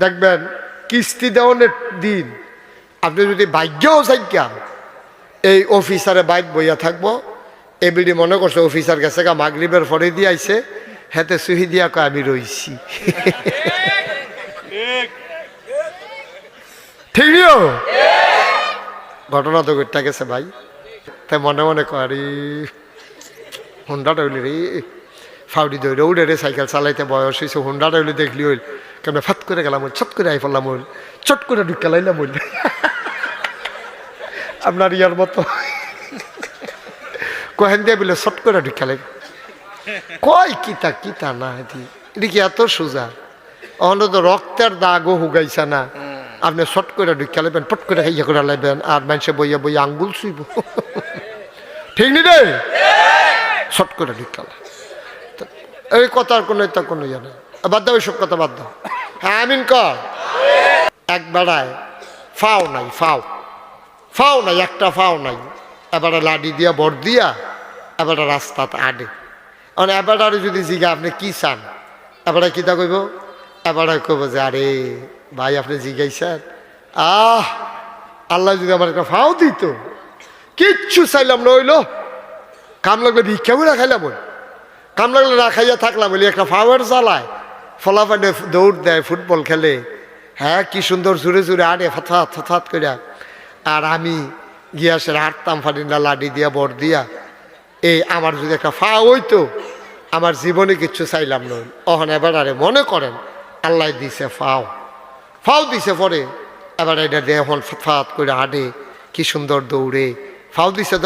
দেখবেন কিস্তি দেওয়ানের দিন আপনি যদি ভাগ্যও চাইকাম এই অফিসারে বাইক বইয়া থাকবো, এবিডি মনে করছে অফিসার গেছে গা মাগরিবের পরে দিয়ে আইছে, হেতে সুহি দিয়া কয় আমি রইছি। ঠিক নিও ঘটনা তো ঘটতে গেছে ভাই। তাই মনে মনে করি হুন্ডাটা হইলি রে ফাউডি দৌড়ে উড়ে রে, সাইকেল চালাইতে বয়স হয়েছে, হুন্ডাটা হইলে দেখলি হইল কেমন ফাত করে গেলাম, চট করে আই ফেললাম, হইল চট করে ঢুকে লাইলাম, হইল আপনার ইয়ার মতো কহেন দিয়ে বলে চট করে ঢুকে লাগ কয় কিতা কিতা না এটি কি এত সোজা? অন্তত রক্তের দাগও হুগাইছে না, আপনি শট করে ঢুকে লাইবেন, পট করে খাইয়া করে লাইবেন, আর মানুষে বইয়া বইয়া আঙ্গুল ছুইব। ঠিক নি রে? শট করে ঢুকে এই কথার কোনো এটা কোনো ইয়ে নেই, বাদ দাও ওইসব কথা বাদ দাও। হ্যাঁ আমিন কর। এক বেড়ায় ফাও নাই, ফাও নাই, একটা ফাও নাই, এবারে লাডি দিয়া বর দিয়া এবারে রাস্তাতে আডে। মানে এবারে যদি জিগা আপনি কি চান, এবারে কিতা কইব, এবারে কইব যে আরে ভাই আপনি জিগাইছেন, আল্লাহ যদি আমার একটা ফাও দিত, কিচ্ছু চাইলাম না, হইলো কাম লাগলে ভিক্ষা করে খাইলাম, ওই কাম লাগলে না খাইয়া থাকলাম, বলি একটা ফাওয়ার জ্বালায় ফলাফানে দৌড় দেয়, ফুটবল খেলে, হ্যাঁ কি সুন্দর জুড়ে জুড়ে আড়ে ফথাত ফথাত করিয়া, আর আমি গিয়াসের হাঁটতাম ফাটি না লাডি দিয়া বর দিয়া। এই আমার যদি একটা ফাও হইতো, আমার জীবনে কিচ্ছু চাইলাম না। অহন এবার আরে মনে করেন আল্লাহ দিছে ফাও দিছে পরে, এবার এটা দেহ ফথাত করে আড়ে, কি সুন্দর দৌড়ে, ফাও দিছে।